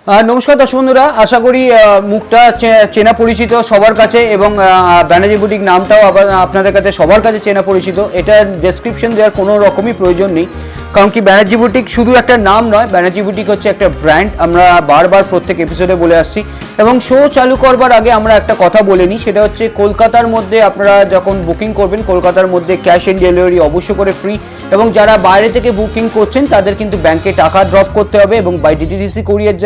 নমস্কার দর্শক বন্ধুরা, আশা করি মুখটা চেনা পরিচিত সবার কাছে এবং ব্যানার্জি বুটিক নামটাও আপনাদের কাছে সবার কাছে চেনা পরিচিত। এটা ডেসক্রিপশন দেওয়ার কোনো রকমই প্রয়োজন নেই, কারণ কি ব্যানার্জি বুটিক শুধু একটা নাম নয়, ব্যানার্জি বুটিক হচ্ছে একটা ব্র্যান্ড। আমরা বারবার প্রত্যেক এপিসোডে বলে আসছি এবং শো চালু করবার আগে আমরা একটা কথা বলে নিই, সেটা হচ্ছে কলকাতার মধ্যে আপনারা যখন বুকিং করবেন, কলকাতার মধ্যে ক্যাশ অন ডেলিভারি অবশ্য করে ফ্রি, এবং যারা বাইরে থেকে বুকিং করছেন তাদের কিন্তু ব্যাংকে টাকা ড্রপ করতে হবে এবং বাই ডিটিডিসি কোরিয়ার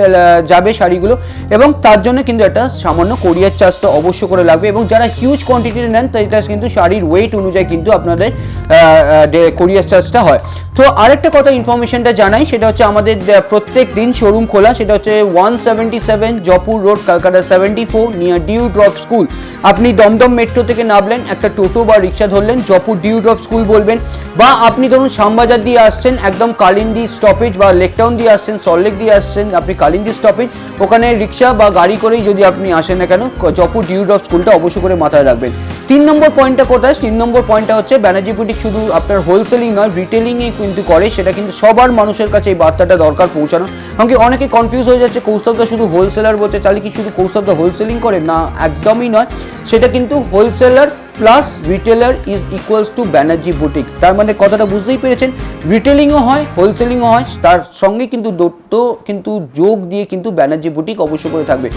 যাবে শাড়িগুলো, এবং তার জন্য কিন্তু একটা সামান্য কোরিয়ার চার্জ তো অবশ্য করে লাগবে। এবং যারা হিউজ কোয়ান্টিটিতে নেন এটা কিন্তু শাড়ির ওয়েট অনুযায়ী কিন্তু আপনাদের কোরিয়ার চার্জটা হয়। তো আরেকটা কথা ইনফরমেশনটা জানাই, সেটা হচ্ছে আমাদের প্রত্যেক দিন শোরুম খোলা, সেটা হচ্ছে 177 Jaipur road, Kolkata 74 near dew drop school. আপনি দমদম মেট্রো থেকে নামলেন, একটা টোটো বা রিক্সা ধরলেন, জয়পুর ডিউ ড্রপ স্কুল বলবেন, বা আপনি ধরুন শ্যামবাজার দিয়ে আসছেন, একদম কালিন্দী স্টপেজ বা লেকটাউন দিয়ে আসছেন, সল্টলেক দিয়ে আসছেন, আপনি কালিন্দী স্টপেজ, ওখানে রিক্সা বা গাড়ি করেই যদি আপনি আসেন না কেন, জয়পুর ডিউ ড্রপ স্কুলটা অবশ্যই করে মাথায় রাখবেন। 3 নম্বর পয়েন্টটা কোথায়? 3 নম্বর পয়েন্টটা হচ্ছে ব্যানার্জি বুটিক শুধু আপনার হোলসেলিং নয়, রিটেলিংয়ে কিন্তু করে, সেটা কিন্তু সবার মানুষের কাছে এই বার্তাটা দরকার পৌঁছানো। কারণ কি অনেকে কনফিউজ হয়ে যাচ্ছে, কৌস্তবদা শুধু হোলসেলার বলছে, তাহলে কি শুধু কৌস্তবদা হোলসেলিং করে? না, একদমই নয়। সেটা কিন্তু wholesaler plus retailer is equals to Banerjee boutique. তার মানে কথাটা বুঝতেই পেরেছেন, রিটেলিংও হয়, হোলসেলিংও হয়, তার সঙ্গে কিন্তু দুটো কিন্তু যোগ দিয়ে কিন্তু ব্যানার্জি বুটিক অবশ্য করে থাকবে।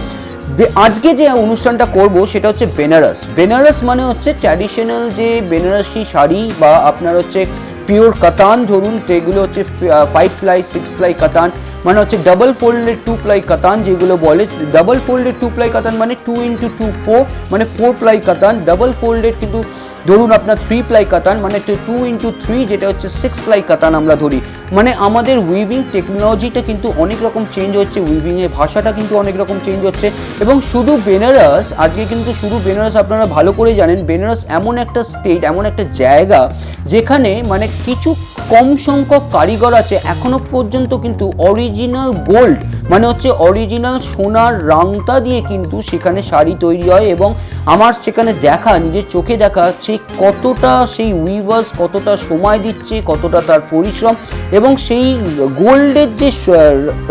আজকে যে অনুষ্ঠানটা করব সেটা হচ্ছে বেনারস। বেনারস মানে হচ্ছে ট্র্যাডিশনাল যে বেনারসি শাড়ি, বা আপনার হচ্ছে পিওর কাতান ধরুন, যেগুলো হচ্ছে 5 প্লাই 6 প্লাই কাতান, মানে হচ্ছে ডাবল ফোল্ডেড 2 প্লাই কাতান যেগুলো বলে। ডাবল ফোল্ডেড 2 প্লাই কাতান মানে 2 × 2 4, মানে 4 প্লাই কাতান। ডাবল ফোল্ডেড কিন্তু ধরুন আপনার 3 প্লাই কাতান, মানে 2 × 3, যেটা হচ্ছে 6 প্লাই কাতান আমরা ধরি। মানে আমাদের উইভিং টেকনোলজিটা কিন্তু অনেক রকম চেঞ্জ হচ্ছে, উইভিংয়ের ভাষাটা কিন্তু অনেক রকম চেঞ্জ হচ্ছে। এবং শুধু বেনারস, আজকে কিন্তু শুধু বেনারস আপনারা ভালো করে জানেন, বেনারস এমন একটা স্টেট, এমন একটা জায়গা যেখানে মানে কিছু কম সংখ্যক কারিগর আছে এখনো পর্যন্ত কিন্তু অরিজিনাল গোল্ড, মানে হচ্ছে অরিজিনাল সোনার রাংটা দিয়ে কিন্তু সেখানে শাড়ি তৈরি হয়। এবং আমার সেখানে দেখা, নিজের চোখে দেখা, সেই কতটা সেই উইভার্স কতটা সময় দিচ্ছে, কতটা তার পরিশ্রম, এবং সেই গোল্ডের যে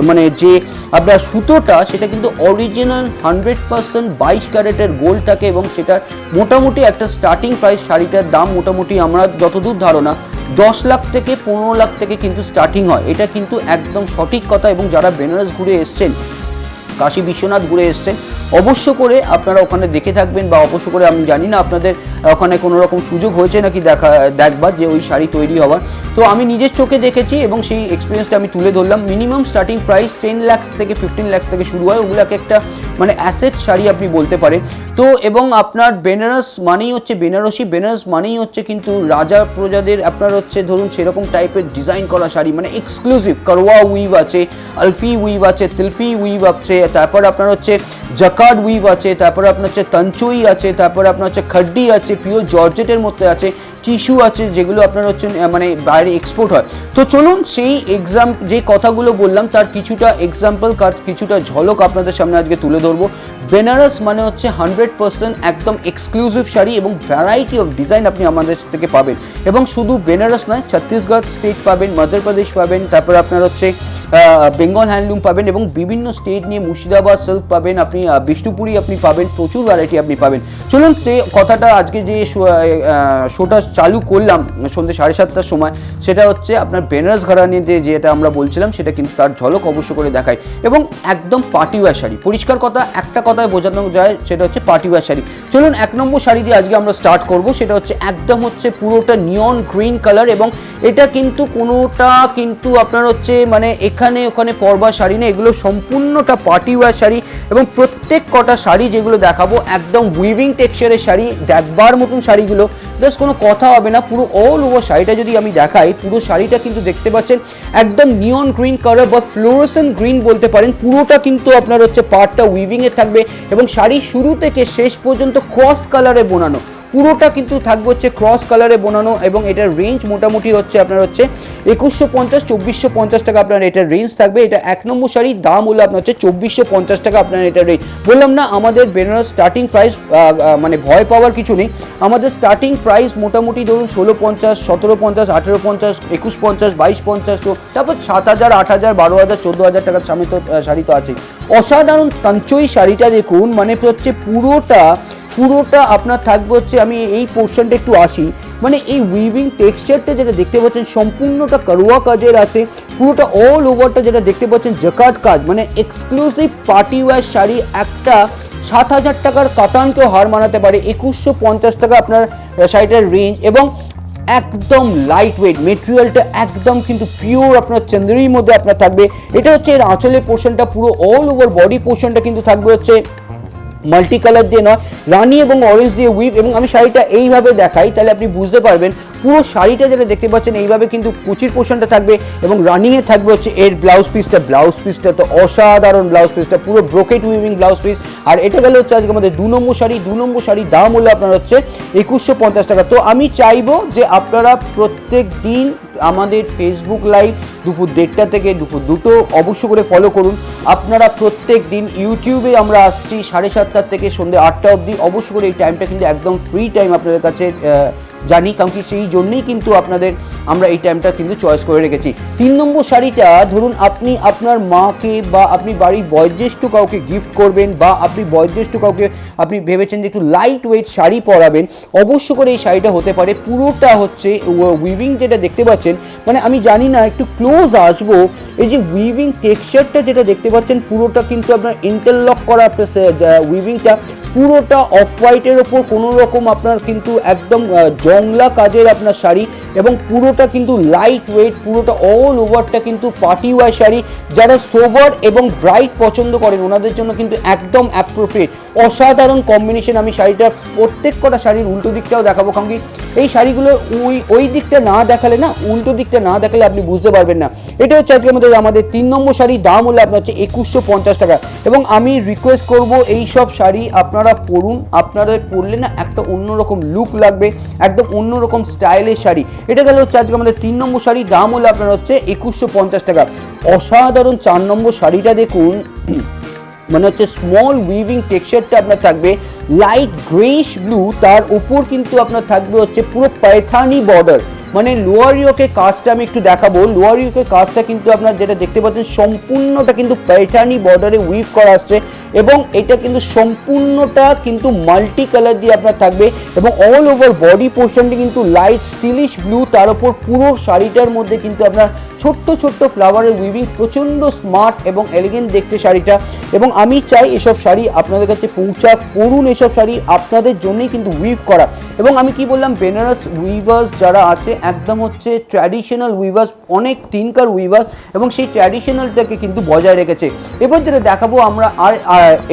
মানে যে আপনার সুতোটা, সেটা কিন্তু অরিজিনাল 100% 22 ক্যারেটের গোল্ড থাকে। এবং সেটার মোটামুটি একটা স্টার্টিং প্রাইস, শাড়িটার দাম মোটামুটি আমরা যতদূর ধারণা 10 লাখ থেকে 15 লাখ থেকে কিন্তু স্টার্টিং হয়। এটা কিন্তু একদম সঠিক কথা। এবং যারা বেনারস ঘুরে এসছেন, কাশী বিশ্বনাথ ঘুরে এসছেন, অবশ্য করে আপনারা ওখানে দেখে থাকবেন, বা অবশ্য করে আমি জানি না আপনাদের ওখানে কোনো রকম সুযোগ হয়েছে নাকি দেখবার যে ওই শাড়ি তৈরি হওয়ার। তো আমি নিজের চোখে দেখেছি এবং সেই এক্সপিরিয়েন্সটা আমি তুলে ধরলাম। মিনিমাম স্টার্টিং প্রাইস 10 লাখ থেকে 15 লাখ থেকে শুরু হয়, ওগুলোকে একটা মানে অ্যাসেট শাড়ি আপনি বলতে পারেন। তো এবং আপনার বেনারস মানেই হচ্ছে বেনারসি, বেনারস মানেই হচ্ছে কিন্তু রাজা প্রজাদের আপনার হচ্ছে ধরুন সেরকম টাইপের ডিজাইন করা শাড়ি, মানে এক্সক্লুসিভ করওয়া উইভ আছে, আলফি উইভ আছে, তিলফি উইভ আছে, তারপর আপনার হচ্ছে জাকার্ড উইভ আছে, তারপরে আপনার হচ্ছে তঞ্চুই আছে, তারপরে আপনার হচ্ছে খাড্ডি আছে, পিওর জর্জেটের মধ্যে আছে, টিস্যু আছে, যেগুলো আপনার হচ্ছে মানে বাইরে এক্সপোর্ট হয়। তো চলুন সেই যে কথাগুলো বললাম তার কিছুটা এক্সাম্পল, কিছুটা ঝলক আপনাদের সামনে আজকে তুলে ধরবো। বেনারস মানে হচ্ছে 100% একদম এক্সক্লুসিভ শাড়ি, এবং ভ্যারাইটি অফ ডিজাইন আপনি আমাদের থেকে পাবেন। এবং শুধু বেনারস নয়, ছত্তিশগড় স্টেট পাবেন, মধ্যপ্রদেশ পাবেন, তারপর আপনার হচ্ছে বেঙ্গল হ্যান্ডলুম পাবেন, এবং বিভিন্ন স্টেট নিয়ে মুর্শিদাবাদ সিল্ক পাবেন, আপনি বিষ্ণুপুরি আপনি পাবেন, প্রচুর ভ্যারাইটি আপনি পাবেন। চলুন কথাটা আজকে যে শোটা চালু করলাম সন্ধ্যে 7:30টার সময়, সেটা হচ্ছে আপনার বেনারস ঘরানা যেটা আমরা বলছিলাম, সেটা কিন্তু তার ঝলক অবশ্য করে দেখায়। এবং একদম পার্টিওয়ার শাড়ি, পরিষ্কার কথা একটা কথায় বোঝানো যায়, সেটা হচ্ছে পার্টিওয়ার শাড়ি। চলুন 1 নম্বর শাড়ি দিয়ে আজকে আমরা স্টার্ট করব। সেটা হচ্ছে একদম হচ্ছে পুরোটা নিয়ন গ্রিন কালার, এবং এটা কিন্তু কোনোটা কিন্তু আপনার হচ্ছে মানে এখানে ওখানে পরবার শাড়ি না, এগুলো সম্পূর্ণটা পার্টিওয়ার শাড়ি। এবং প্রত্যেক কটা শাড়ি যেগুলো দেখাবো একদম উইভিং টেক্সচারের শাড়ি, দেখবার মতন শাড়িগুলো, জাস্ট কোনো কথা হবে না। পুরো অল ওভার শাড়িটা যদি আমি দেখাই, পুরো শাড়িটা কিন্তু দেখতে পাচ্ছেন একদম নিয়ন গ্রিন কালার বা ফ্লোরোসেন্ট গ্রিন বলতে পারেন। পুরোটা কিন্তু আপনার হচ্ছে পার্টটা উইভিংয়ে থাকবে, এবং শাড়ি শুরু থেকে শেষ পর্যন্ত ক্রস কালারে বোনানো, পুরোটা কিন্তু থাকবে হচ্ছে ক্রস কালারে বোনানো এবং এটার রেঞ্জ মোটামুটি হচ্ছে আপনার হচ্ছে 2150 2450 টাকা আপনার এটার রেঞ্জ থাকবে। এটা 1 নম্বর শাড়ির দাম হলো আপনার হচ্ছে 2450 টাকা আপনার এটার রেঞ্জ। বললাম না আমাদের বেনারস স্টার্টিং প্রাইস মানে ভয় পাওয়ার কিছু নেই, আমাদের স্টার্টিং প্রাইস মোটামুটি ধরুন 1650 1750 1850 2150 2250, তারপর 7000 8000 12000 14000 টাকার সামনে তো শাড়ি তো আছে। অসাধারণ কাঞ্চই শাড়িটা দেখুন, মানে হচ্ছে পুরোটা আপনার থাকবে হচ্ছে, আমি এই পোর্শনটা একটু আসি, মানে এই উইভিং টেক্সচারটা যেটা দেখতে পাচ্ছেন সম্পূর্ণটা কারুয়া কাজের আছে, পুরোটা অল ওভারটা যেটা দেখতে পাচ্ছেন জাকার্ড কাজ, মানে এক্সক্লুসিভ পার্টি ওয়্যার শাড়ি। একটা 7000 টাকার কাতানকেও হার মানাতে পারে। 2150 টাকা আপনার শাড়িটার রেঞ্জ এবং একদম লাইট ওয়েট, মেটেরিয়ালটা একদম কিন্তু পিওর আপনার চন্দ্রির মধ্যে আপনার থাকবে। এটা হচ্ছে এর আঁচলের পোর্শনটা, পুরো অল ওভার বডি পোর্শনটা কিন্তু থাকবে হচ্ছে মাল্টি কালার দিয়ে নয়, রানি এবং অরেঞ্জ দিয়ে উইভ। এবং আমি শাড়িটা এইভাবে দেখাই তাহলে আপনি বুঝতে পারবেন, পুরো শাড়িটা যেটা দেখতে পাচ্ছেন এইভাবে কিন্তু কুচির পোর্শনটা থাকবে এবং রানিংয়ে থাকবে হচ্ছে এর ব্লাউজ পিসটা তো অসাধারণ ব্লাউজ পিসটা, পুরো ব্রোকেট উইভিং ব্লাউজ পিস। আর এটা গেলে হচ্ছে আজকে আমাদের 2 নম্বর শাড়ি দাম হলো আপনার হচ্ছে 2150 টাকা। তো আমি চাইবো যে আপনারা প্রত্যেক দিন আমাদের ফেসবুক লাইভ দুপুর 1:30 থেকে দুপুর 2 অবশ্য করে ফলো করুন। আপনারা প্রত্যেক দিন ইউটিউবে আমরা আসছি 7:30 থেকে সন্ধ্যে 8টা অবধি, অবশ্য করে এই টাইমটা কিন্তু একদম ফ্রি টাইম আপনাদের কাছে জানি, কারণ কি সেই জন্যই কিন্তু আমরা এই টাইমটা কিন্তু চয়েস করে রেখেছি। 3 নম্বর শাড়িটা ধরুন আপনি আপনার মাকে বা আপনি বাড়ির বয়োজ্যেষ্ঠ কাউকে গিফট করবেন, বা আপনি বয়োজ্যেষ্ঠ কাউকে আপনি ভেবেছেন যে একটু লাইট ওয়েট শাড়ি পরাবেন, অবশ্য করে এই শাড়িটা হতে পারে। পুরোটা হচ্ছে উইভিং যেটা দেখতে পাচ্ছেন, মানে আমি জানি না একটু ক্লোজ আসবো, এই যে উইভিং টেক্সচারটা যেটা দেখতে পাচ্ছেন পুরোটা কিন্তু আপনার ইন্টারলক করা উইভিংটা, পুরোটা অফ হোয়াইটের ওপর কোনো রকম আপনার কিন্তু একদম জংলা কাজের আপনার শাড়ি এবং পুরোটা কিন্তু লাইট ওয়েট, পুরোটা অল ওভারটা কিন্তু পার্টি ওয়্যার শাড়ি। যারা সোভার এবং ব্রাইট পছন্দ করেন ওনাদের জন্য কিন্তু একদম অ্যাপ্রোপ্রিয়েট, অসাধারণ কম্বিনেশন। আমি শাড়িটা প্রত্যেক কটা শাড়ির উল্টো দিকটাও দেখাবো, কারণ কি এই শাড়িগুলো ওই দিকটা না দেখালে না, উল্টো দিকটা না দেখালে আপনি বুঝতে পারবেন না। এটা হচ্ছে আজকে আমাদের 3 নম্বর শাড়ির দাম হলো আপনার হচ্ছে 2150 টাকা। এবং আমি রিকোয়েস্ট করব এই সব শাড়ি আপনারা পরুন, আপনারা পরলে না একটা অন্যরকম লুক লাগবে, একদম অন্যরকম স্টাইলের শাড়ি। এটা গেল হচ্ছে আজকে আমাদের 3 নম্বর শাড়ির দাম হলো আপনার হচ্ছে 2150 টাকা। অসাধারণ 4 নম্বর শাড়িটা দেখুন, মানে হচ্ছে স্মল উইভিং টেক্সচারটা আপনার থাকবে লাইট গ্রেইশ ব্লু, তার উপর কিন্তু আপনার থাকবে হচ্ছে পুরো পায়থানি বর্ডার, মানে লোয়ার ইয়োকের কাজটা আমি একটু দেখাবো। লোয়ার ইয়োকের কাজটা কিন্তু আপনার যেটা দেখতে পাচ্ছেন সম্পূর্ণটা কিন্তু পায়থানি বর্ডারে উইভ করা আসছে এবং এটা কিন্তু সম্পূর্ণটা কিন্তু মাল্টি কালার দিয়ে আপনার থাকবে এবং অল ওভার বডি পোর্শনটি কিন্তু লাইট স্টিলিশ ব্লু, তার উপর পুরো শাড়িটার মধ্যে কিন্তু আপনার ছোট্ট ছোট্ট ফ্লাওয়ারের উইভিং, প্রচণ্ড স্মার্ট এবং এলিগেন্ট দেখতে শাড়িটা। এবং আমি চাই এসব শাড়ি আপনাদের কাছে পৌঁছাক, পরুন এসব শাড়ি, আপনাদের জন্যই কিন্তু উইভ করা। এবং আমি কি বললাম, বেনারস উইভার্স যারা আছে একদম হচ্ছে ট্র্যাডিশনাল উইভার্স, অনেক তিনকার উইভার্স এবং সেই ট্র্যাডিশনালটাকে কিন্তু বজায় রেখেছে। এবার যেটা দেখাবো আমরা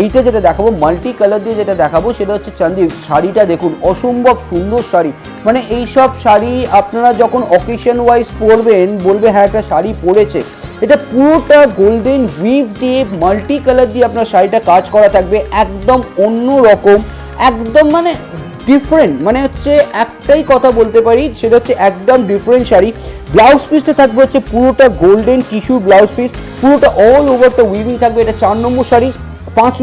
এইটা যেটা দেখাবো মাল্টি কালার দিয়ে যেটা দেখাবো সেটা হচ্ছে চাঁদি। শাড়িটা দেখুন অসম্ভব সুন্দর শাড়ি, মানে এইসব শাড়ি আপনারা যখন অকেশন ওয়াইজ পরবেন বলবে হ্যাঁ একটা শাড়ি পরেছে। এটা পুরোটা গোল্ডেন উইভ দিয়ে মাল্টি কালার দিয়ে আপনার শাড়িটা কাজ করা থাকবে, একদম অন্য রকম, একদম মানে ডিফারেন্ট, মানে হচ্ছে একটাই কথা বলতে পারি সেটা হচ্ছে একদম ডিফারেন্ট শাড়ি। ব্লাউজ পিসটা থাকবে হচ্ছে পুরোটা গোল্ডেন টিস্যু ব্লাউজ পিস, পুরোটা অল ওভারটা উইভিং থাকবে। এটা 4 নম্বর শাড়ি। 5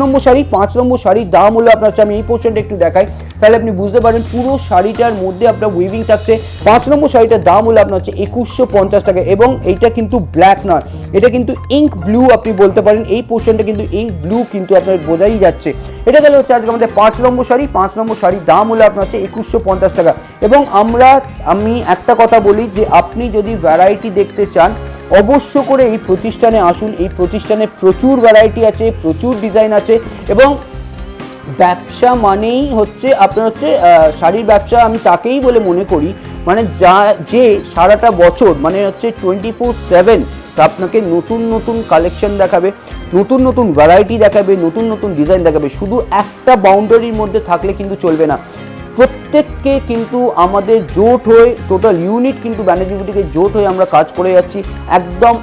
নম্বর শাড়ির দাম হলো আপনার, আমি এই পোর্শনটা একটু দেখাই তাহলে আপনি বুঝতে পারেন পুরো শাড়িটার মধ্যে আপনার উইভিং থাকছে। 5 নম্বর শাড়িটার দাম হলো আপনার হচ্ছে 2150 টাকা এবং এইটা কিন্তু ব্ল্যাক নয়, এটা কিন্তু ইঙ্ক ব্লু আপনি বলতে পারেন। এই পোর্শনটা কিন্তু ইঙ্ক ব্লু কিন্তু আপনার বোঝাই যাচ্ছে। এটা গেলে হচ্ছে আজকে আমাদের 5 নম্বর শাড়ির দাম হলো আপনার হচ্ছে 2150 টাকা। এবং আমি একটা কথা বলি যে আপনি যদি ভ্যারাইটি দেখতে চান অবশ্য করে এই প্রতিষ্ঠানে আসুন। এই প্রতিষ্ঠানে প্রচুর ভ্যারাইটি আছে, প্রচুর ডিজাইন আছে এবং ব্যবসা মানেই হচ্ছে আপনার হচ্ছে শাড়ির ব্যবসা আমি তাকেই বলে মনে করি, মানে যে সারাটা বছর মানে হচ্ছে 24/7 আপনাকে নতুন নতুন কালেকশন দেখাবে, নতুন নতুন ভ্যারাইটি দেখাবে, নতুন নতুন ডিজাইন দেখাবে। শুধু একটা বাউন্ডারির মধ্যে থাকলে কিন্তু চলবে না, প্রত্যেক প্রত্যেককে কিন্তু আমাদের জোট হয়ে টোটাল ইউনিট কিন্তু ব্যানার্জি বুটিকের জোট হয়ে আমরা কাজ করে যাচ্ছি। একদম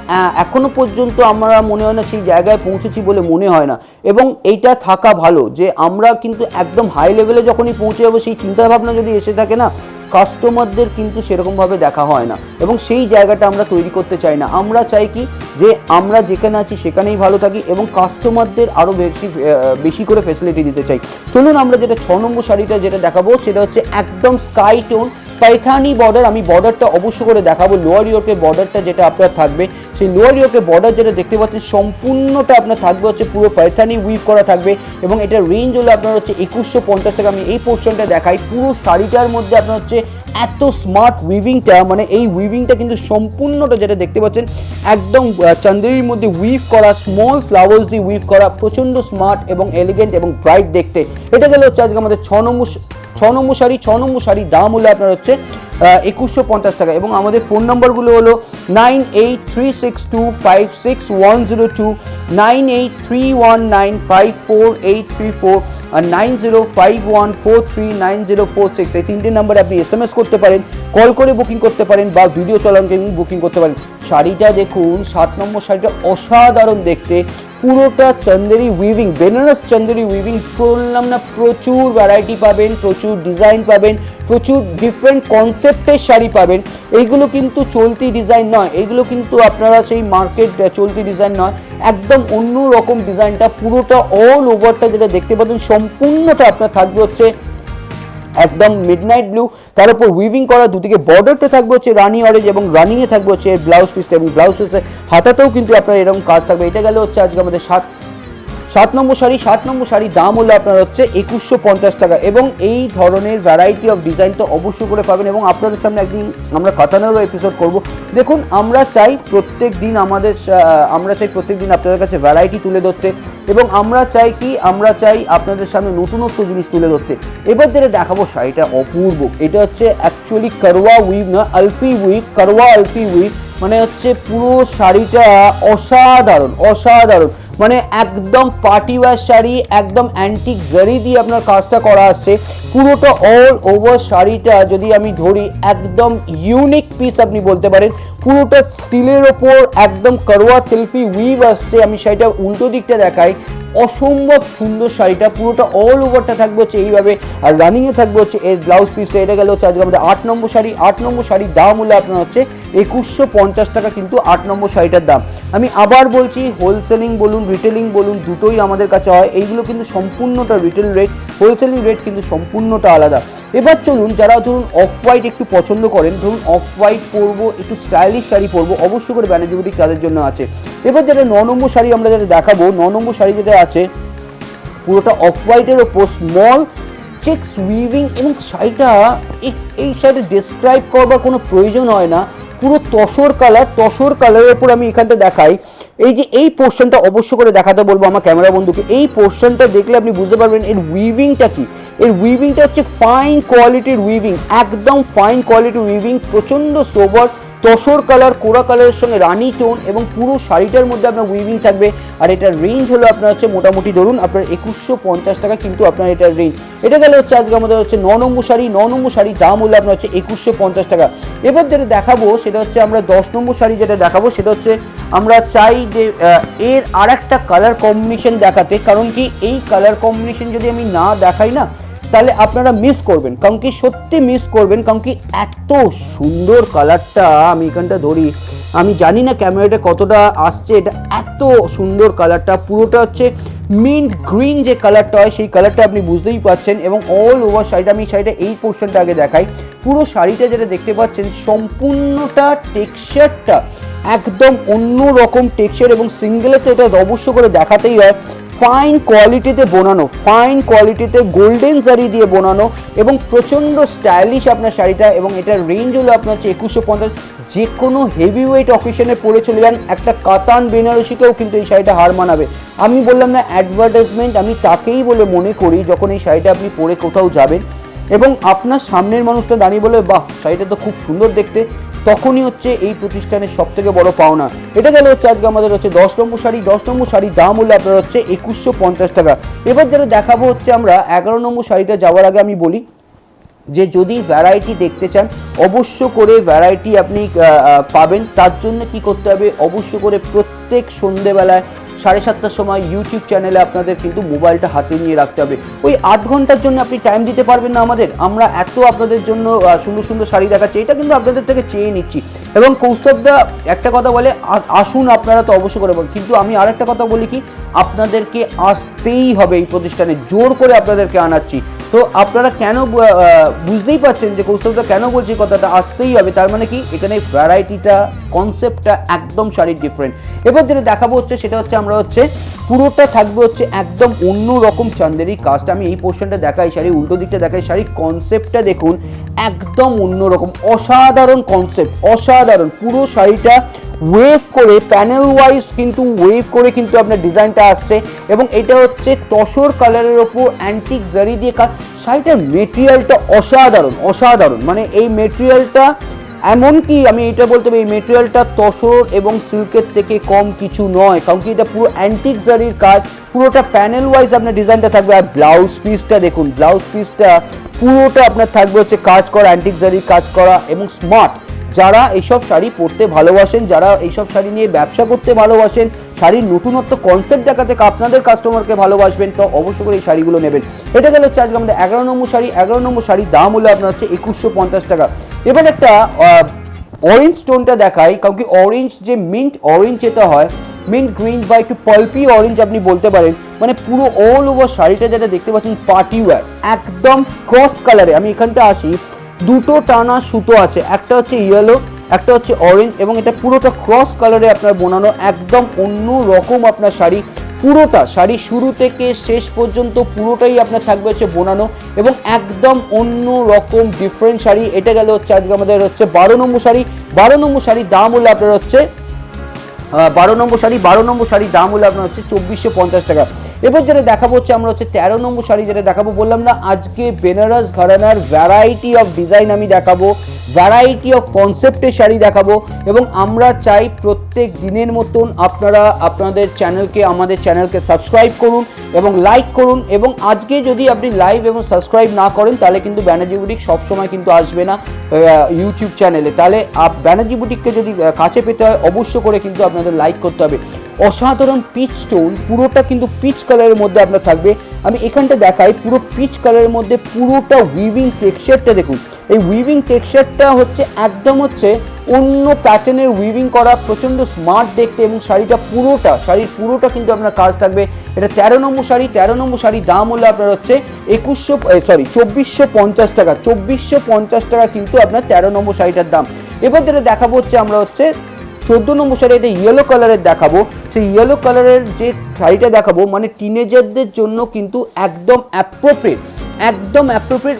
এখনো পর্যন্ত আমরা মনে হয় না সেই জায়গায় পৌঁছেছি বলে মনে হয় না, এবং এইটা থাকা ভালো যে আমরা কিন্তু একদম হাই লেভেলে যখনই পৌঁছে যাবো সেই চিন্তাভাবনা যদি এসে থাকে না, কাস্টমারদের কিন্তু সেরকমভাবে দেখা হয় না, এবং সেই জায়গাটা আমরা তৈরি করতে চাই না। আমরা চাই কি যে আমরা যেখানে আছি সেখানেই ভালো থাকি এবং কাস্টমারদের আরও বেশি করে ফেসিলিটি দিতে চাই। চলুন আমরা যেটা 6 নম্বর শাড়িটা যেটা দেখাবো সেটা হচ্ছে একদম স্কাই টোন পাইথানি বর্ডার। আমি বর্ডারটা অবশ্য করে দেখাবো, লোয়ার ইয়োকের বর্ডারটা যেটা আপনার থাকবে, সেই লোয়ার ইয়োকের বর্ডার যেটা দেখতে পাচ্ছেন সম্পূর্ণটা আপনার থাকবে হচ্ছে পুরো পাইথানি উইভ করা থাকবে, এবং এটা রেঞ্জ হলো আপনার হচ্ছে 2150 টাকা। আমি এই পোর্শনটা দেখাই, পুরো শাড়িটার মধ্যে আপনার হচ্ছে এত স্মার্ট উইভিংটা, মানে এই উইভিংটা কিন্তু সম্পূর্ণটা যেটা দেখতে পাচ্ছেন একদম চান্দেরির মধ্যে উইভ করা, স্মল ফ্লাওয়ার্স দিয়ে উইভ করা, প্রচণ্ড স্মার্ট এবং এলিগেন্ট এবং ব্রাইট দেখতে। এটা গেলে হচ্ছে আজকে আমাদের 6 নম্বর শাড়ি। 6 নম্বর শাড়ি দাম হলো আপনার হচ্ছে 2150 টাকা, এবং আমাদের ফোন নম্বরগুলো হলো 9836256102, 9831954834 আর 9051439046। এই তিনটে নাম্বারে আপনি SMS করতে পারেন, কল করে বুকিং করতে পারেন বা ভিডিও চলাকালীন বুকিং করতে পারেন। শাড়িটা দেখুন, 7 নম্বর শাড়িটা অসাধারণ দেখতে, পুরোটা চন্দেরি উইভিং, বেনারস চন্দেরি উইভিং। বললাম না, প্রচুর ভ্যারাইটি পাবেন, প্রচুর ডিজাইন পাবেন, প্রচুর ডিফারেন্ট কনসেপ্টের শাড়ি পাবেন। এইগুলো কিন্তু চলতি ডিজাইন নয়, এইগুলো কিন্তু আপনারা সেই মার্কেট চলতি ডিজাইন নয়, একদম অন্য রকম ডিজাইনটা। পুরোটা অল ওভারটা যেটা দেখতে পাচ্ছেন সম্পূর্ণটা আপনার থাকবে হচ্ছে একদম মিডনাইট ব্লু, তার উপর উইভিং করা, দুদিকে বর্ডারটা থাকবে হচ্ছে রানি অরেঞ্জ, এবং রানিংয়ে থাকবে হচ্ছে ব্লাউজ পিসটা, এবং ব্লাউজ পিসের হাতাতেও কিন্তু আপনার এরকম কাজ থাকবে। এটা গেলে হচ্ছে আজকে আমাদের 7 নম্বর শাড়ি। 7 নম্বর শাড়ি দাম হলো আপনার হচ্ছে 2150 টাকা, এবং এই ধরনের ভ্যারাইটি অফ ডিজাইন তো অবশ্যই করে পাবেন, এবং আপনাদের সামনে একদিন আমরা কাতানেরও এপিসোড করব। দেখুন, আমরা চাই প্রত্যেক দিন আপনাদের কাছে ভ্যারাইটি তুলে ধরতে, এবং আমরা চাই আপনাদের সামনে নতুনত্ব জিনিস তুলে ধরতে। এবার যেটা দেখাবো শাড়িটা অপূর্ব, এটা হচ্ছে অ্যাকচুয়ালি কারওয়া উইভ না, আলফি উইভ, কারওয়া আলফি উইভ, মানে হচ্ছে পুরো শাড়িটা অসাধারণ, মানে একদম পার্টি ওয়্যার শাড়ি, একদম অ্যান্টিক জারি দিয়ে আপনার কাজটা করা আসছে। পুরোটা অল ওভার শাড়িটা যদি আমি ধরি একদম ইউনিক পিস আপনি বলতে পারেন। পুরোটা স্টিলের ওপর একদম কারওয়া সেলফি উইভ আসছে। আমি শাড়িটা উল্টো দিকটা দেখাই, অসম্ভব সুন্দর শাড়িটা, পুরোটা অল ওভারটা থাকবে হচ্ছে এইভাবে, আর রানিংয়ে থাকবে হচ্ছে এর ব্লাউজ পিসটা। এটা গেলে হচ্ছে আজকে আমাদের 8 নম্বর শাড়ি। 8 নম্বর শাড়ির দাম হলো আপনার হচ্ছে 2150 টাকা, কিন্তু 8 নম্বর শাড়িটার দাম। আমি আবার বলছি, হোলসেলিং বলুন রিটেলিং বলুন দুটোই আমাদের কাছে হয়, এইগুলো কিন্তু সম্পূর্ণটা রিটেল রেট, হোলসেলিং রেট কিন্তু সম্পূর্ণটা আলাদা। এবার চলুন, যারা ধরুন অফ হোয়াইট একটু পছন্দ করেন, ধরুন অফ হোয়াইট পরবো, একটু স্টাইলিশ শাড়ি পরবো, অবশ্যই করে ব্যানার্জি বুটিক তাদের জন্য আছে। এবার যেটা 9 নম্বর শাড়ি আমরা যেটা দেখাবো, 9 নম্বর শাড়ি যেটা আছে পুরোটা অফ হোয়াইটের ওপর স্মল চেক্স উইভিং, এবং শাড়িটা এই শাড়িটা ডেসক্রাইব করবার কোনো প্রয়োজন হয় না, পুরো তসর কালারের ওপর। আমি এখানটা দেখাই, এই যে এই পোর্শনটা অবশ্য করে দেখাতে বলবো আমার ক্যামেরা বন্ধুকে। এই পোর্শনটা দেখলে আপনি বুঝতে পারবেন এর উইভিংটা কি। এর উইভিংটা হচ্ছে ফাইন কোয়ালিটির উইভিং, একদম ফাইন কোয়ালিটির উইভিং, প্রচণ্ড সোবার তসর কালার, কোরা কালারের সঙ্গে রানি টোন, এবং পুরো শাড়িটার মধ্যে আপনার উইভিং থাকবে। আর এটার রেঞ্জ হলো আপনার হচ্ছে মোটামুটি ধরুন আপনার 2150 টাকা, কিন্তু আপনার এটার রেঞ্জ। এটা গেলে হচ্ছে আজকে আমাদের হচ্ছে 9 নম্বর শাড়ি। 9 নম্বর শাড়ির দাম হলো আপনার হচ্ছে 2150 টাকা। এবার যেটা দেখাবো সেটা হচ্ছে আমরা 10 নম্বর শাড়ি যেটা দেখাবো সেটা হচ্ছে আমরা চাই যে এর আর একটা কালার কম্বিনেশন দেখাতে, কারণ কি এই কালার কম্বিনেশন যদি আমি না দেখাই না তাহলে আপনারা মিস করবেন, কারণ কি সত্যি মিস করবেন, কারণ কি এত সুন্দর কালারটা। আমি এখানটা ধরি, আমি জানি না ক্যামেরাটা কতটা আসছে, এটা এত সুন্দর কালারটা, পুরোটা হচ্ছে মিন্ট গ্রিন যে কালারটা হয় সেই কালারটা আপনি বুঝতেই পাচ্ছেন, এবং অল ওভার শাড়িটা। আমি শাড়িটা এই পোর্শনটা আগে দেখাই, পুরো শাড়িটা যেটা দেখতে পাচ্ছেন সম্পূর্ণটা টেক্সচারটা একদম অন্য রকম টেক্সচার, এবং সিঙ্গেলে তো এটা অবশ্য করে দেখাতেই হয়। ফাইন কোয়ালিটিতে বোনানো, ফাইন কোয়ালিটিতে গোল্ডেন জারি দিয়ে বোনানো, এবং প্রচণ্ড স্টাইলিশ আপনার শাড়িটা, এবং এটার রেঞ্জ হলো আপনার হচ্ছে 2150। যে কোনো হেভি ওয়েট অকেশনে পরে চলে যান, একটা কাতান বেনারসিকেও কিন্তু এই শাড়িটা হার মানাবে। আমি বললাম না অ্যাডভার্টাইজমেন্ট, আমি তাকেই বলে মনে করি যখন এই শাড়িটা আপনি পরে কোথাও যাবেন এবং আপনার সামনের মানুষটা দাঁড়িয়ে বলে বাহ শাড়িটা তো খুব সুন্দর দেখতে, তখনই হচ্ছে এই প্রতিষ্ঠানের সব থেকে বড় পাওনা। এটা গেলে হচ্ছে আজকে আমাদের হচ্ছে 10 নম্বর শাড়ি। 10 নম্বর শাড়ির দাম হলো আপনার হচ্ছে 2150 টাকা। এবার যেটা দেখাবো হচ্ছে আমরা 11 নম্বর শাড়িটা যাওয়ার আগে আমি বলি যে যদি ভ্যারাইটি দেখতে চান অবশ্য করে ভ্যারাইটি আপনি পাবেন। তার জন্য কি করতে হবে, অবশ্য করে প্রত্যেক সন্ধেবেলায় 7:30টার সময় ইউটিউব চ্যানেলে আপনাদের কিন্তু মোবাইলটা হাতে নিয়ে রাখতে হবে। ওই 8 ঘন্টার জন্য আপনি টাইম দিতে পারবেন না আমাদের, আমরা এত আপনাদের জন্য সুন্দর সুন্দর শাড়ি দেখাচ্ছি, এটা কিন্তু আপনাদের থেকে চেয়ে নিচ্ছি। এবং কৌস্তবদা একটা কথা বলে, আসুন আপনারা তো অবশ্য করে, কিন্তু আমি আরেকটা কথা বলি কি, আপনাদেরকে আসতেই হবে এই প্রতিষ্ঠানে, জোর করে আপনাদেরকে আনাচ্ছি। তো আপনারা কেন বুঝতেই পারছেন যে কৌস্তবদা কেন বলছি কথাটা, আসতেই হবে। তার মানে কি, এখানে ভ্যারাইটিটা, কনসেপ্টটা একদম শাড়ির ডিফারেন্ট। এবার যেটা দেখাবো হচ্ছে সেটা হচ্ছে আমরা হচ্ছে পুরোটা থাকবে হচ্ছে একদম অন্য রকম চান্দেরি কাস্ট। আমি এই পোর্শনটা দেখাই, শাড়ির উল্টো দিকটা দেখাই, শাড়ির কনসেপ্টটা দেখুন একদম অন্য রকম, অসাধারণ কনসেপ্ট, অসাধারণ। পুরো শাড়িটা ওয়েভ করে, প্যানেল ওয়াইজ কিন্তু ওয়েভ করে কিন্তু আপনার ডিজাইনটা আসছে, এবং এটা হচ্ছে তসর কালারের ওপর অ্যান্টিক জারি দিয়ে কাজ। শাড়িটার মেটেরিয়ালটা অসাধারণ, অসাধারণ, মানে এই মেটেরিয়ালটা এমনকি আমি এটা বলতে পারি, এই মেটেরিয়ালটা তসর এবং সিল্কের থেকে কম কিছু নয়, কারণ কি এটা পুরো অ্যান্টিক জারির কাজ, পুরোটা প্যানেল ওয়াইজ আপনার ডিজাইনটা থাকবে। আর ব্লাউজ পিসটা দেখুন, ব্লাউজ পিসটা পুরোটা আপনার থাকবে হচ্ছে কাজ করা, অ্যান্টিক জারির কাজ করা এবং স্মার্ট। যারা এইসব শাড়ি পরতে ভালোবাসেন, যারা এইসব শাড়ি নিয়ে ব্যবসা করতে ভালোবাসেন, শাড়ির নতুনত্ব কনসেপ্ট দেখাতে আপনাদের কাস্টমারকে ভালোবাসবেন, তো অবশ্যই করে এই শাড়িগুলো নেবেন। এটা গেল হচ্ছে আজকে আমাদের 11 নম্বর শাড়ি। 11 নম্বর শাড়ির দাম হলো আপনার হচ্ছে 2150 টাকা। এবার একটা অরেঞ্জ টোনটা দেখাই, কারণ কি অরেঞ্জ যে মিন্ট অরেঞ্জ যেটা হয়, মিন্ট গ্রিন বা একটু পাল্পি অরেঞ্জ আপনি বলতে পারেন, মানে পুরো অল ওভার শাড়িটা যেটা দেখতে পাচ্ছেন পার্টি ওয়্যার, একদম ক্রস কালারে। আমি এখানটা আসি, দুটো টানা সুতো আছে, একটা হচ্ছে ইয়েলো, একটা হচ্ছে অরেঞ্জ, এবং এটা পুরোটা ক্রস কালারে আপনার বোনানো, একদম অন্য রকম আপনার শাড়ি। পুরোটা শাড়ি শুরু থেকে শেষ পর্যন্ত পুরোটাই আপনার থাকবে হচ্ছে বোনানো, এবং একদম অন্য রকম ডিফারেন্ট শাড়ি। এটা গেল হচ্ছে আজকে আমাদের হচ্ছে 12 নম্বর শাড়ি। 12 নম্বর শাড়ির দাম হলো আপনার হচ্ছে 12 নম্বর শাড়ির দাম হলো আপনার হচ্ছে 2450 টাকা। এবার যেটা দেখাবো হচ্ছে আমরা হচ্ছে 13 নম্বর শাড়ি যেটা দেখাবো, বললাম না আজকে বেনারস ঘরানার ভ্যারাইটি অফ ডিজাইন আমি দেখাবো, ভ্যারাইটি অফ কনসেপ্টের শাড়ি দেখাবো, এবং আমরা চাই প্রত্যেক দিনের মতন আপনারা আপনাদের চ্যানেলকে, আমাদের চ্যানেলকে সাবস্ক্রাইব করুন এবং লাইক করুন। এবং আজকে যদি আপনি লাইভ এবং সাবস্ক্রাইব না করেন তাহলে কিন্তু ব্যানার্জি বুটিক সবসময় কিন্তু আসবে না ইউটিউব চ্যানেলে। তাহলে ব্যানার্জি বুটিককে যদি কাছে পেতে হয় অবশ্য করে কিন্তু আপনাদের লাইক করতে হবে। অসাধারণ পিচ টোন, পুরোটা কিন্তু পিচ কালারের মধ্যে আপনার থাকবে। আমি এখানটা দেখাই, পুরো পিচ কালারের মধ্যে পুরোটা উইভিং টেক্সচারটা দেখুন। এই উইভিং টেক্সচারটা হচ্ছে একদম হচ্ছে অন্য প্যাটার্নের উইভিং করা, প্রচণ্ড স্মার্ট দেখতে, এবং শাড়ির পুরোটা কিন্তু আপনার কাজ থাকবে। এটা 13 নম্বর শাড়ি। 13 নম্বর শাড়ির দাম হলো আপনার হচ্ছে 2450 টাকা। 2450 টাকা কিন্তু আপনার 13 নম্বর শাড়িটার দাম। এবার যেটা দেখাবো হচ্ছে আমরা হচ্ছে 14 নম্বর শাড়ি, এটা ইয়েলো কালারের দেখাবো। সেই ইয়েলো কালারের যে শাড়িটা দেখাবো, মানে টিনেজারদের জন্য কিন্তু একদম অ্যাপ্রোপ্রিয়েট।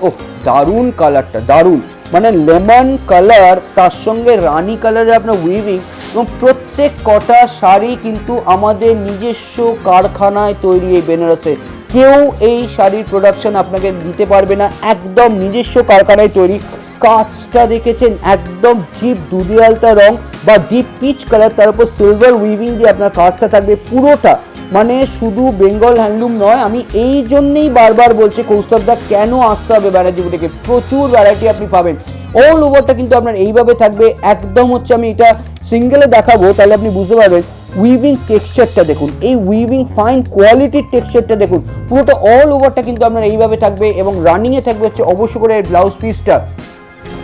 ও দারুণ কালারটা, দারুণ, মানে লেমন কালার, তার সঙ্গে রানি কালারের আপনার উইভিং, এবং প্রত্যেক কটা শাড়ি কিন্তু আমাদের নিজস্ব কারখানায় তৈরি এই বেনারসে। কেউ এই শাড়ির প্রোডাকশন আপনাকে দিতে পারবে না, একদম নিজস্ব কারখানায় তৈরি। কাজটা দেখেছেন, একদম ডিপ দুধিয়ালটা রং বা ডিপ পিচ কালার, তার উপর সিলভার উইভিং দিয়ে আপনার কাজটা থাকবে পুরোটা। মানে শুধু বেঙ্গল হ্যান্ডলুম নয়, আমি এই জন্যেই বারবার বলছি কৌস্তবদা কেন আসতে হবে ব্যানার্জি বুটিকে, প্রচুর ভ্যারাইটি আপনি পাবেন। অল ওভারটা কিন্তু আপনার এইভাবে থাকবে, একদম হচ্ছে আমি এটা সিঙ্গেলে দেখাবো তাহলে আপনি বুঝতে পারবেন। উইভিং টেক্সচারটা দেখুন, এই উইভিং ফাইন কোয়ালিটির টেক্সচারটা দেখুন, পুরোটা অল ওভারটা কিন্তু আপনার এইভাবে থাকবে, এবং রানিংয়ে থাকবে হচ্ছে অবশ্য করে ব্লাউজ পিসটা।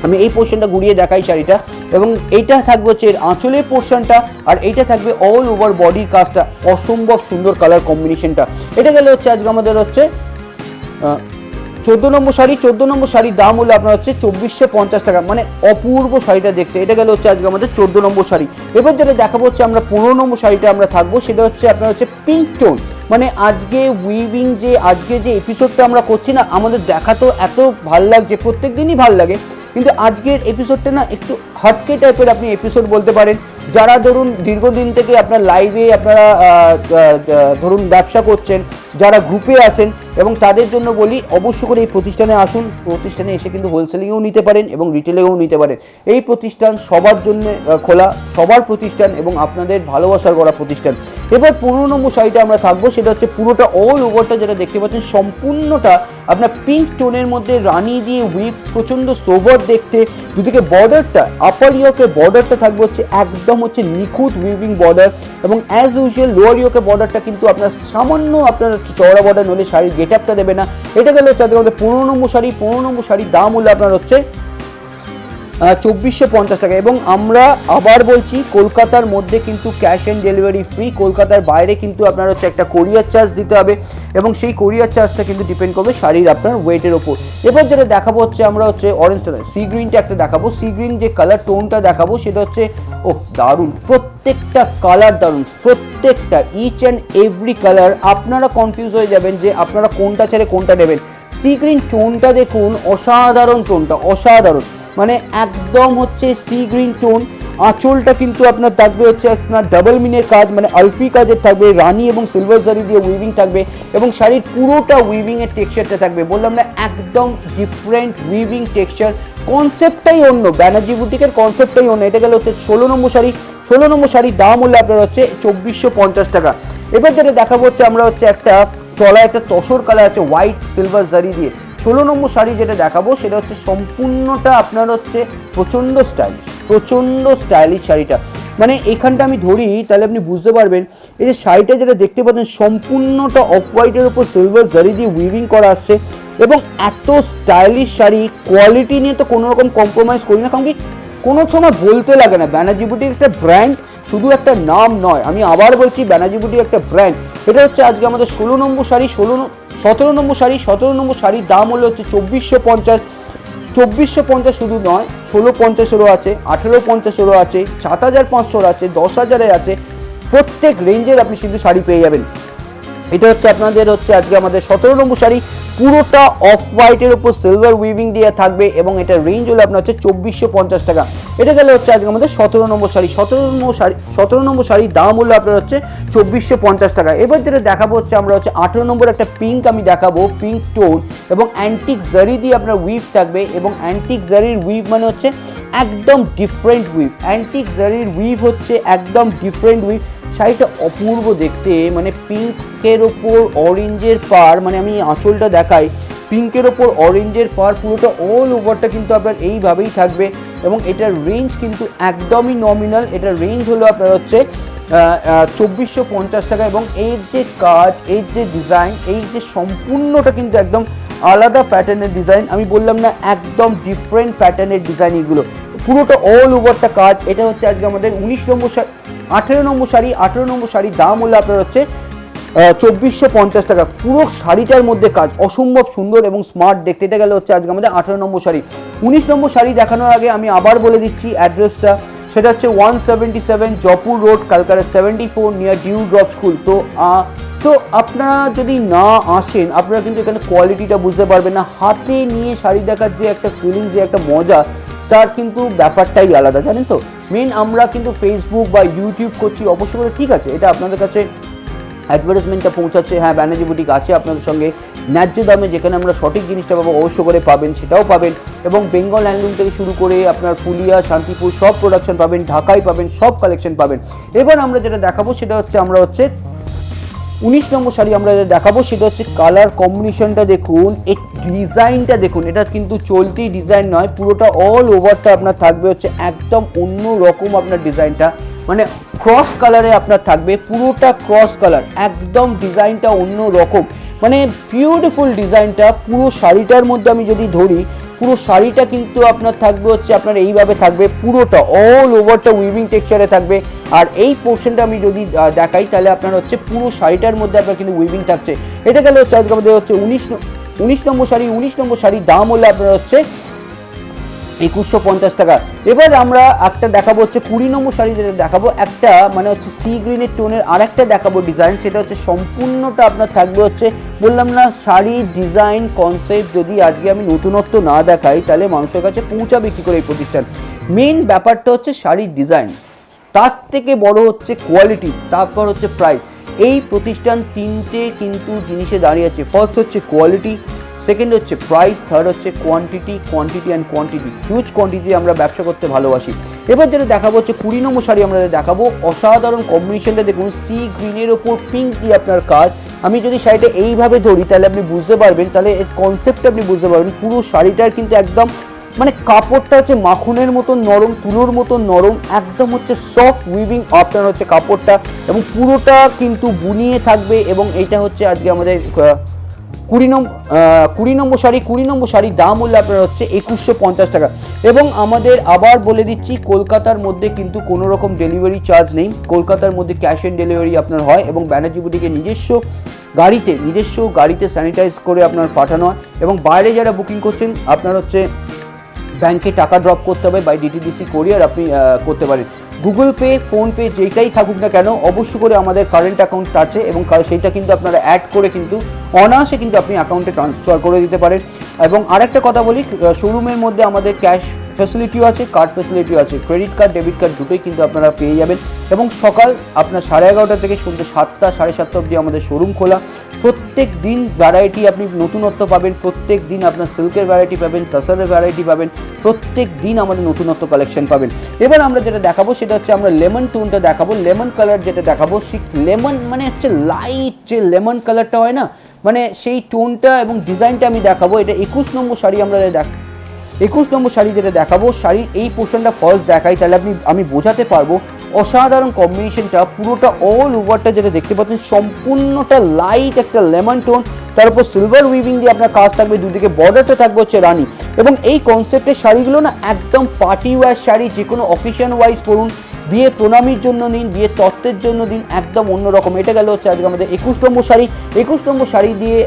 আমি এই পোর্শনটা ঘুরিয়ে দেখাই শাড়িটা, এবং এইটা থাকবে হচ্ছে এর আঁচলের পোর্শনটা, আর এইটা থাকবে অল ওভার বডির কাজটা। অসম্ভব সুন্দর কালার কম্বিনেশনটা। এটা গেলে হচ্ছে আজকে আমাদের হচ্ছে 14 নম্বর শাড়ি। 14 নম্বর শাড়ির দাম হলো আপনার হচ্ছে 2450 টাকা, মানে অপূর্ব শাড়িটা দেখতে। এটা গেলে হচ্ছে আজকে আমাদের 14 নম্বর শাড়ি। এবার যেটা দেখাবো হচ্ছে আমরা 15 নম্বর শাড়িটা আমরা থাকবো, সেটা হচ্ছে আপনার হচ্ছে পিঙ্ক টোন। মানে আজকে উইভিং যে আজকে যে এপিসোডটা আমরা করছি না, আমাদের দেখা তো এত ভাল লাগছে, প্রত্যেক দিনই ভাল লাগে, কিন্তু আজকের এপিসোডটা না একটু হটকে টাইপের আপনি এপিসোড বলতে পারেন। যারা ধরুন দীর্ঘদিন থেকে আপনার লাইভে আপনারা ধরুন ব্যবসা করছেন, যারা গ্রুপে আছেন, এবং তাদের জন্য বলি অবশ্য করে এই প্রতিষ্ঠানে আসুন, প্রতিষ্ঠানে এসে কিন্তু হোলসেলিংয়েও নিতে পারেন এবং রিটেলেও নিতে পারেন। এই প্রতিষ্ঠান সবার জন্য খোলা, সবার প্রতিষ্ঠান এবং আপনাদের ভালোবাসার গড়া প্রতিষ্ঠান। এবার 15 নম্বর শাড়িটা আমরা থাকবো, সেটা হচ্ছে পুরোটা অল ওভারটা যেটা দেখতে পাচ্ছেন সম্পূর্ণটা আপনার পিঙ্ক টোনের মধ্যে রানি দিয়ে উইভ, প্রচণ্ড সোভার দেখতে। দুদিকে বর্ডারটা, আপার ইয়োকে বর্ডারটা থাকবে হচ্ছে একদম হচ্ছে নিখুঁত উইভিং বর্ডার, এবং অ্যাজ ইউজুয়াল লোয়ার ইয়োকে বর্ডারটা কিন্তু আপনার সামান্য আপনার চওড়া বর্ডার নলে শাড়ির গেট আপটা দেবে না। এটা গেলে হচ্ছে আমাদের 15 নম্বর শাড়ি। 15 নম্বর শাড়ির দাম হলো আপনার হচ্ছে 2450 টাকা। এবং আমরা আবার বলছি, কলকাতার মধ্যে কিন্তু ক্যাশ অন ডেলিভারি ফ্রি, কলকাতার বাইরে কিন্তু আপনার হচ্ছে একটা কোরিয়ার চার্জ দিতে হবে, এবং সেই কোরিয়ার চার্জটা কিন্তু ডিপেন্ড করবে শাড়ির আপনার ওয়েটের ওপর। এবার যেটা দেখাবো হচ্ছে আমরা হচ্ছে অরেঞ্জটা, সি গ্রিনটা একটা দেখাবো। সি গ্রিন যে কালার টোনটা দেখাবো সেটা হচ্ছে দারুণ, প্রত্যেকটা কালার দারুণ, প্রত্যেকটা ইচ অ্যান্ড এভরি কালার। আপনারা কনফিউজ হয়ে যাবেন যে আপনারা কোনটা ছেড়ে কোনটা নেবেন। সি গ্রিন টোনটা দেখুন, অসাধারণ টোনটা, অসাধারণ, মানে একদম হচ্ছে সি গ্রিন টোন। আঁচলটা কিন্তু আপনার থাকবে হচ্ছে আপনার ডাবল মিনের কাজ, মানে আলফি কাজের থাকবে, রানি এবং সিলভার জারি দিয়ে উইভিং থাকবে, এবং শাড়ির পুরোটা উইভিংয়ের টেক্সচারটা থাকবে। বললাম না, একদম ডিফারেন্ট উইভিং টেক্সচার, কনসেপ্টটাই অন্য, ব্যানার্জি বুটিকের কনসেপ্টটাই অন্য। এটা গেলে হচ্ছে 16 নম্বর শাড়ি। 16 নম্বর শাড়ির দাম হলো আপনার হচ্ছে 2450 টাকা। এবার যেটা দেখাবো হচ্ছে আমরা হচ্ছে একটা তলায় একটা তসর কালার আছে হোয়াইট সিলভার জারি দিয়ে। 16 নম্বর শাড়ি যেটা দেখাবো সেটা হচ্ছে সম্পূর্ণটা আপনার হচ্ছে প্রচণ্ড স্টাইলিশ শাড়িটা। মানে এখানটা আমি ধরি তাহলে আপনি বুঝতে পারবেন, এই যে শাড়িটা যেটা দেখতে পাচ্ছেন সম্পূর্ণটা অফ হোয়াইটের উপর সিলভার জারি দিয়ে উইভিং করা আসছে, এবং এত স্টাইলিশ শাড়ি, কোয়ালিটি নিয়ে তো কোনো রকম কম্প্রোমাইজ করি না, কারণ কি কোনো সময় বলতে লাগে না ব্যানার্জি বুটিক একটা ব্র্যান্ড, শুধু একটা নাম নয়। আমি আবার বলছি, ব্যানার্জি বুটিক একটা ব্র্যান্ড। এটা হচ্ছে আজকে আমাদের 16 নম্বর শাড়ি। 17 নম্বর শাড়ি। 17 নম্বর শাড়ির দাম হলো হচ্ছে 2450। 2450 শুধু নয়, 1650-এরও আছে, 1850-এরও আছে, 7500-এর আছে, 10,000-এর আছে, প্রত্যেক রেঞ্জের আপনি কিন্তু শাড়ি পেয়ে যাবেন। এটা হচ্ছে আপনাদের হচ্ছে আজকে আমাদের 17 নম্বর শাড়ি, পুরোটা অফ হোয়াইটের উপর সিলভার উইভিং দিয়ে থাকবে, এবং এটা রেঞ্জ হলো আপনার হচ্ছে 2450 টাকা। এটা গেলে হচ্ছে আজকে আমাদের 17 নম্বর শাড়ি। 17 নম্বর শাড়ির দাম হলো আপনার হচ্ছে 2450 টাকা। এবার যেটা দেখাবো হচ্ছে আমরা হচ্ছে 18 নম্বর একটা পিঙ্ক আমি দেখাবো, পিঙ্ক টোন, এবং অ্যান্টিক জারি দিয়ে আপনার উইভ থাকবে, এবং অ্যান্টিক জারির উইভ মানে হচ্ছে একদম ডিফারেন্ট উইভ। অ্যান্টিক জারির উইভ হচ্ছে একদম ডিফারেন্ট উইভ। শাড়িটা অপূর্ব দেখতে, মানে পিঙ্কের ওপর অরেঞ্জের পার, মানে আমি আঁচলটা দেখাই, পিঙ্কের ওপর অরেঞ্জের পার, পুরোটা অল ওভারটা কিন্তু আপনার এইভাবেই থাকবে, এবং এটার রেঞ্জ কিন্তু একদমই নমিনাল। এটার রেঞ্জ হলো আপনার হচ্ছে 2450 টাকা। এবং এর যে কাজ, এর যে ডিজাইন, এই যে সম্পূর্ণটা কিন্তু একদম আলাদা প্যাটার্নের ডিজাইন। আমি বললাম না, একদম ডিফারেন্ট প্যাটার্নের ডিজাইন এগুলো, পুরোটা অল ওভারটা কাজ। এটা হচ্ছে আজকে আমাদের 19 নম্বর 18 নম্বর শাড়ি। 18 নম্বর শাড়ির দাম হলো আপনার হচ্ছে 2450 টাকা। পুরো শাড়িটার মধ্যে কাজ অসম্ভব সুন্দর এবং স্মার্ট দেখতে। এটা গেলে হচ্ছে আজকে আমাদের 18 নম্বর শাড়ি। 19 নম্বর শাড়ি দেখানোর আগে আমি আবার বলে দিচ্ছি অ্যাড্রেসটা, সেটা হচ্ছে 177 Jaipur road, Calcutta 74, near dew drop school. তো আপনারা যদি না আসেন, আপনারা কিন্তু এখানে কোয়ালিটিটা বুঝতে পারবেন না। হাতে নিয়ে শাড়ি দেখার যে একটা ফিলিংস, যে একটা মজা, তার কিন্তু ব্যাপারটাই আলাদা, জানেন তো। মেন আমরা কিন্তু ফেসবুক বা ইউটিউব করছি অবশ্য করে, ঠিক আছে, এটা আপনাদের কাছে অ্যাডভার্টাইজমেন্টটা পৌঁছাচ্ছে, হ্যাঁ ব্যানার্জি বুটিক আছে আপনাদের সঙ্গে ন্যায্য দামে, যেখানে আমরা সঠিক জিনিসটা পাবো অবশ্য করে পাবেন, সেটাও পাবেন। এবং বেঙ্গল হ্যান্ডলুম থেকে শুরু করে আপনার ফুলিয়া, শান্তিপুর সব প্রোডাকশন পাবেন, ঢাকায় পাবেন, সব কালেকশন পাবেন। এবার আমরা যেটা দেখাবো সেটা হচ্ছে আমরা হচ্ছে 19 নম্বর শাড়ি আমরা দেখাবো, সেটা হচ্ছে কালার কম্বিনেশনটা দেখুন, এই ডিজাইনটা দেখুন। এটা কিন্তু চলতি ডিজাইন নয়, পুরোটা অল ওভারটা আপনার থাকবে হচ্ছে একদম অন্য রকম আপনার ডিজাইনটা, মানে ক্রস কালারে আপনার থাকবে, পুরোটা ক্রস কালার, একদম ডিজাইনটা অন্য রকম, মানে বিউটিফুল ডিজাইনটা। পুরো শাড়িটার মধ্যে আমি যদি ধরি, পুরো শাড়িটা কিন্তু আপনার থাকবে হচ্ছে আপনার এইভাবে থাকবে, পুরোটা অল ওভারটা উইভিং টেক্সচারে থাকবে। আর এই পোর্শনটা আমি যদি দেখাই তাহলে আপনার হচ্ছে পুরো শাড়িটার মধ্যে আপনার কিন্তু উইভিং থাকছে। এটা গেলে হচ্ছে আজকে আমাদের হচ্ছে 19 নম্বর শাড়ি। 19 নম্বর শাড়ির দাম হলে আপনার হচ্ছে 2150 টাকা। এবার আমরা একটা দেখাবো হচ্ছে 20 নম্বর শাড়ি, যেটা দেখাবো একটা মানে হচ্ছে সি গ্রিনের টোনের আর একটা দেখাবো ডিজাইন, সেটা হচ্ছে সম্পূর্ণটা আপনার থাকবে হচ্ছে, বললাম না, শাড়ির ডিজাইন কনসেপ্ট যদি আজকে আমি নতুনত্ব না দেখাই তাহলে মানুষের কাছে পৌঁছাবে কী করে এই প্রতিষ্ঠান। মেন ব্যাপারটা হচ্ছে শাড়ির ডিজাইন, তার থেকে বড় হচ্ছে কোয়ালিটি, তারপর হচ্ছে প্রাইস। এই প্রতিষ্ঠান তিনটে কিন্তু জিনিসে দাঁড়িয়ে আছে। ফার্স্ট হচ্ছে কোয়ালিটি, সেকেন্ড হচ্ছে প্রাইস, থার্ড হচ্ছে quantity and quantity. Huge quantity আমরা ব্যবসা করতে ভালোবাসি। এবার যেটা দেখাবো হচ্ছে 20 নম্বর শাড়ি আমরা দেখাবো। অসাধারণ কম্বিনেশনটা দেখুন, সি গ্রিনের ওপর পিঙ্ক দিয়ে আপনার কাজ। আমি যদি শাড়িটা এইভাবে ধরি তাহলে আপনি বুঝতে পারবেন, তাহলে এর কনসেপ্টটা আপনি বুঝতে পারবেন। পুরো শাড়িটার কিন্তু একদম মানে কাপড়টা হচ্ছে মাখনের মতো নরম, তুলোর মতো নরম, একদম হচ্ছে সফট উইভিং আপনার হচ্ছে কাপড়টা, এবং পুরোটা কিন্তু বুনিয়ে থাকবে। এবং এইটা হচ্ছে আজকে আমাদের 20 নম্বর শাড়ি। 20 নম্বর শাড়ির দাম হলো আপনার হচ্ছে 2150 টাকা। এবং আমাদের আবার বলে দিচ্ছি, কলকাতার মধ্যে কিন্তু কোনো রকম ডেলিভারি চার্জ নেই। কলকাতার মধ্যে ক্যাশ অন ডেলিভারি আপনার হয়, এবং ব্যানার্জি বুটিকের নিজস্ব গাড়িতে স্যানিটাইজ করে আপনার পাঠানো হয়। এবং বাইরে যারা বুকিং করছেন আপনার হচ্ছে ব্যাংকে টাকা ড্রপ করতে হবে, বাই ডিটিডিসি কোরিয়ার আপনি করতে পারেন। গুগল পে, ফোনপে যেটাই থাকুক না কেন, অবশ্যই করে আমাদের কারেন্ট অ্যাকাউন্ট আছে, এবং সেইটা কিন্তু আপনারা অ্যাড করে কিন্তু অনায়াসে কিন্তু আপনি অ্যাকাউন্টে ট্রান্সফার করে দিতে পারেন। এবং আরেকটা কথা বলি, শোরুমের মধ্যে আমাদের ক্যাশ ফ্যাসিলিটিও আছে, কার্ড ফ্যাসিলিটিও আছে। ক্রেডিট কার্ড, ডেবিট কার্ড দুটোই কিন্তু আপনারা পেয়ে যাবেন। এবং সকাল আপনার 11:30 থেকে সন্ধ্যে 7টা 7:30 অবধি আমাদের শোরুম খোলা। প্রত্যেক দিন ভ্যারাইটি আপনি নতুনত্ব পাবেন, প্রত্যেক দিন আপনার সিল্কের ভ্যারাইটি পাবেন, টাসারের ভ্যারাইটি পাবেন, প্রত্যেক দিন আমাদের নতুনত্ব কালেকশন পাবেন। এবার আমরা যেটা দেখাবো সেটা হচ্ছে আমরা লেমন টোনটা দেখাবো, লেমন কালার যেটা দেখাবো, ঠিক লেমন মানে হচ্ছে লাইট যে লেমন কালারটা হয় না, মানে সেই টোনটা এবং ডিজাইনটা আমি দেখাবো। এটা 21 নম্বর শাড়ি আমরা 21 নম্বর শাড়ি যেটা দেখাবো, শাড়ির এই পোর্শনটা ফার্স্ট দেখাই, তাহলে আমি বোঝাতে পারবো। অসাধারণ কম্বিনেশনটা, পুরোটা অল ওভারটা যেটা দেখতে পাচ্ছেন সম্পূর্ণটা লাইট একটা লেমন টোন, তার উপর সিলভার উইভিং দিয়ে আপনার কাজ থাকবে, দুদিকে বর্ডারটা থাকবে হচ্ছে রানী। এবং এই কনসেপ্টের শাড়িগুলো না একদম পার্টি ওয়্যার শাড়ি, যে কোনো অকেশন ওয়াইজ পরুন, বিয়ে প্রণামীর জন্য নিন, বিয়ে তত্ত্বের জন্য দিন, একদম অন্যরকম। এটা গেল হচ্ছে আজকে আমাদের 21 নম্বর শাড়ি। 21 নম্বর শাড়ি দিয়ে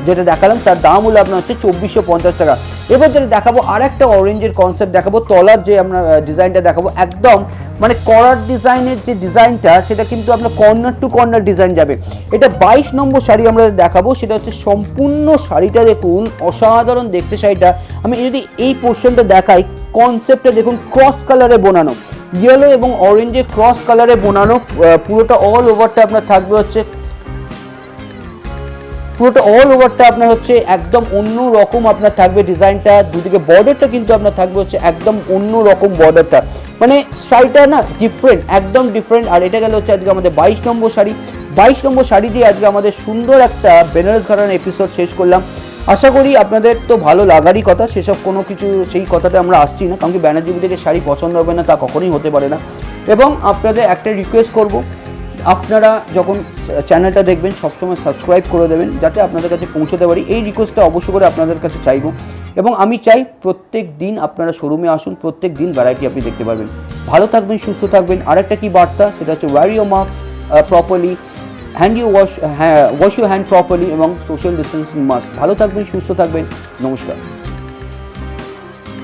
যেটা দেখালাম তার দাম হলো আপনার হচ্ছে 2450 টাকা। এবার যেটা দেখাবো আর একটা অরেঞ্জের কনসেপ্ট দেখাবো, তলার যে আমরা ডিজাইনটা দেখাবো একদম মানে করার ডিজাইনের যে ডিজাইনটা, সেটা কিন্তু আপনার কর্নার টু কর্নার ডিজাইন যাবে। এটা 22 নম্বর শাড়ি আমরা দেখাবো, সেটা হচ্ছে সম্পূর্ণ শাড়িটা দেখুন অসাধারণ দেখতে শাড়িটা। আমি যদি এই পোর্শনটা দেখাই, কনসেপ্টটা দেখুন ক্রস কালারে বোনানো, ইয়েলো এবং অরেঞ্জের ক্রস কালারে বোনানো, পুরোটা অল ওভারটা আপনার থাকবে হচ্ছে, পুরোটা অল ওভারটা আপনার হচ্ছে একদম অন্য রকম আপনার থাকবে ডিজাইনটা। দুদিকে বর্ডারটা কিন্তু আপনার থাকবে হচ্ছে একদম অন্য রকম বর্ডারটা, মানে শাড়িটা না ডিফারেন্ট, একদম ডিফারেন্ট। আর এটা গেল হচ্ছে আজকে আমাদের 22 নম্বর শাড়ি। 22 নম্বর শাড়ি দিয়ে আজকে আমাদের সুন্দর একটা বেনারস ঘরানা এপিসোড শেষ করলাম। আশা করি আপনাদের তো ভালো লাগারই কথা, সেসব কোনো কিছু সেই কথাটা আমরা আসছি না, কারণ কি ব্যানার্জি বুটিকের শাড়ি পছন্দ হবে না তা কখনোই হতে পারে না। এবং আপনাদের একটা রিকোয়েস্ট করব, আপনারা যখন চ্যানেলটা দেখবেন সবসময় সাবস্ক্রাইব করে দেবেন, যাতে আপনাদের কাছে পৌঁছতে পারি। এই রিকোয়েস্টটা অবশ্যই করে আপনাদের কাছে চাইবো। এবং আমি চাই প্রত্যেক দিন আপনারা শোরুমে আসুন, প্রত্যেক দিন ভ্যারাইটি আপনি দেখতে পারবেন। ভালো থাকবেন, সুস্থ থাকবেন। আরেকটা কি বার্তা, সেটা হচ্ছে wear your mask properly, wash your hand properly, এবং সোশ্যাল ডিস্টেন্সিং মাস্ক। ভালো থাকবেন, সুস্থ থাকবেন, নমস্কার।